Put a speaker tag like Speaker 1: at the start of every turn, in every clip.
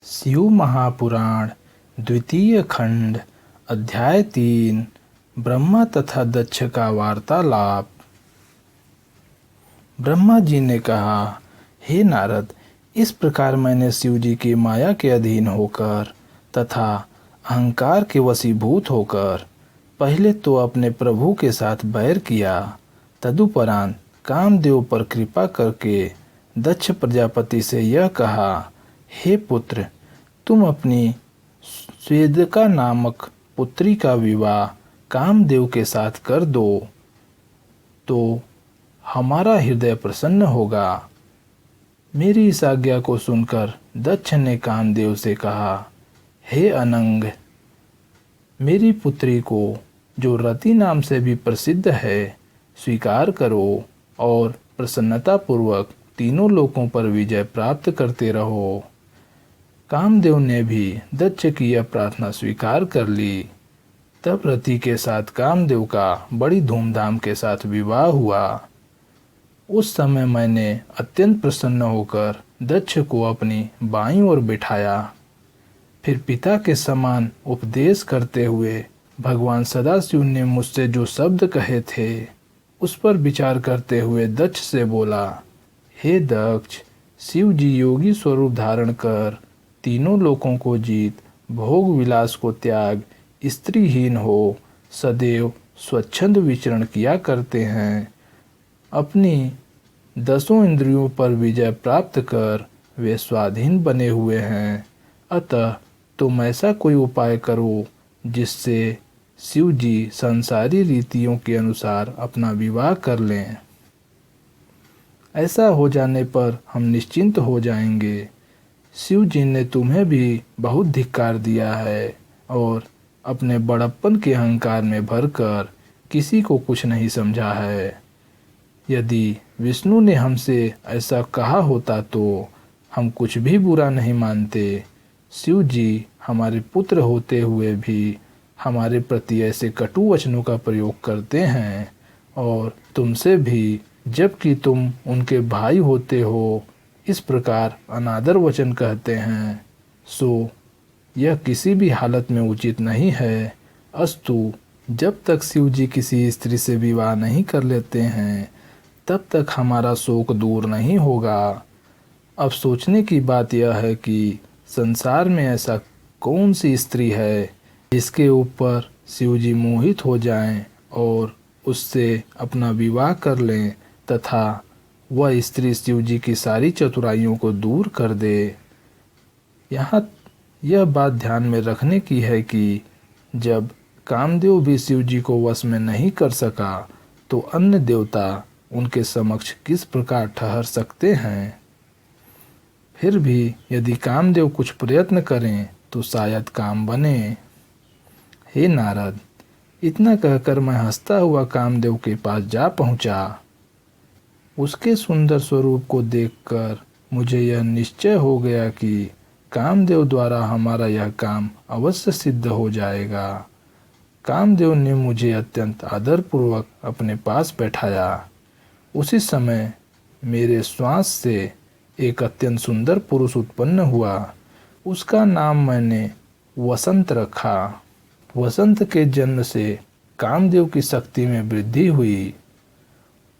Speaker 1: शिव महापुराण द्वितीय खंड अध्याय 3 ब्रह्मा तथा दक्ष का वार्तालाप। ब्रह्मा जी ने कहा, हे नारद, इस प्रकार मैंने शिव जी की माया के अधीन होकर तथा अहंकार के वशीभूत होकर पहले तो अपने प्रभु के साथ बैर किया, तदुपरांत कामदेव पर कृपा करके दक्ष प्रजापति से यह कहा, हे पुत्र, तुम अपनी स्वेदका नामक पुत्री का विवाह कामदेव के साथ कर दो तो हमारा हृदय प्रसन्न होगा। मेरी इस आज्ञा को सुनकर दक्ष ने कामदेव से कहा, हे अनंग, मेरी पुत्री को, जो रति नाम से भी प्रसिद्ध है, स्वीकार करो और प्रसन्नतापूर्वक तीनों लोकों पर विजय प्राप्त करते रहो। कामदेव ने भी दक्ष की यह प्रार्थना स्वीकार कर ली। तब रति के साथ कामदेव का बड़ी धूमधाम के साथ विवाह हुआ। उस समय मैंने अत्यंत प्रसन्न होकर दक्ष को अपनी बाईं ओर बिठाया। फिर पिता के समान उपदेश करते हुए भगवान सदाशिव ने मुझसे जो शब्द कहे थे, उस पर विचार करते हुए दक्ष से बोला, हे दक्ष, शिव जी योगी स्वरूप धारण कर तीनों लोकों को जीत, भोग विलास को त्याग, स्त्रीहीन हो सदैव स्वच्छंद विचरण किया करते हैं। अपनी 10 इंद्रियों पर विजय प्राप्त कर वे स्वाधीन बने हुए हैं। अतः तुम ऐसा कोई उपाय करो जिससे शिव जी संसारी रीतियों के अनुसार अपना विवाह कर लें। ऐसा हो जाने पर हम निश्चिंत हो जाएंगे। शिव जी ने तुम्हें भी बहुत धिक्कार दिया है और अपने बड़प्पन के अहंकार में भरकर किसी को कुछ नहीं समझा है। यदि विष्णु ने हमसे ऐसा कहा होता तो हम कुछ भी बुरा नहीं मानते। शिव जी हमारे पुत्र होते हुए भी हमारे प्रति ऐसे कटु वचनों का प्रयोग करते हैं, और तुमसे भी, जबकि तुम उनके भाई होते हो, इस प्रकार अनादर वचन कहते हैं। सो यह किसी भी हालत में उचित नहीं है। अस्तु, जब तक शिव जी किसी स्त्री से विवाह नहीं कर लेते हैं, तब तक हमारा शोक दूर नहीं होगा। अब सोचने की बात यह है कि संसार में ऐसा कौन सी स्त्री है जिसके ऊपर शिव जी मोहित हो जाएं और उससे अपना विवाह कर लें तथा वह स्त्री शिव जी की सारी चतुराइयों को दूर कर दे। यहाँ यह बात ध्यान में रखने की है कि जब कामदेव भी शिव जी को वश में नहीं कर सका, तो अन्य देवता उनके समक्ष किस प्रकार ठहर सकते हैं। फिर भी यदि कामदेव कुछ प्रयत्न करें तो शायद काम बने। हे नारद, इतना कहकर मैं हंसता हुआ कामदेव के पास जा पहुंचा। उसके सुंदर स्वरूप को देखकर मुझे यह निश्चय हो गया कि कामदेव द्वारा हमारा यह काम अवश्य सिद्ध हो जाएगा। कामदेव ने मुझे अत्यंत आदरपूर्वक अपने पास बैठाया। उसी समय मेरे श्वास से एक अत्यंत सुंदर पुरुष उत्पन्न हुआ। उसका नाम मैंने वसंत रखा। वसंत के जन्म से कामदेव की शक्ति में वृद्धि हुई।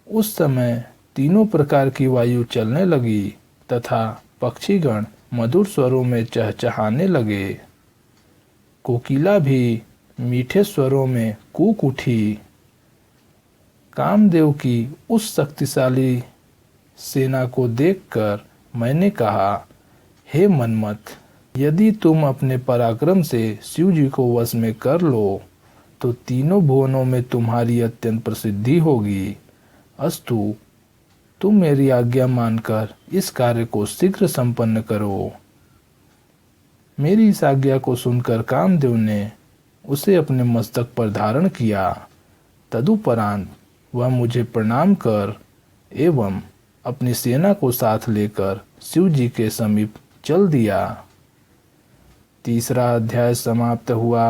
Speaker 1: उस समय तीनों प्रकार की वायु चलने लगी तथा पक्षीगण मधुर स्वरों में चहचहाने लगे। कोकिला भी मीठे स्वरों में कूक उठी। कामदेव की उस शक्तिशाली सेना को देखकर मैंने कहा, हे मनमथ, यदि तुम अपने पराक्रम से शिव जी को वश में कर लो तो तीनों भुवनों में तुम्हारी अत्यंत प्रसिद्धि होगी। अस्तु, तुम मेरी आज्ञा मानकर इस कार्य को शीघ्र संपन्न करो। मेरी इस आज्ञा को सुनकर कामदेव ने उसे अपने मस्तक पर धारण किया। तदुपरांत वह मुझे प्रणाम कर एवं अपनी सेना को साथ लेकर शिव जी के समीप चल दिया। तीसरा अध्याय समाप्त हुआ।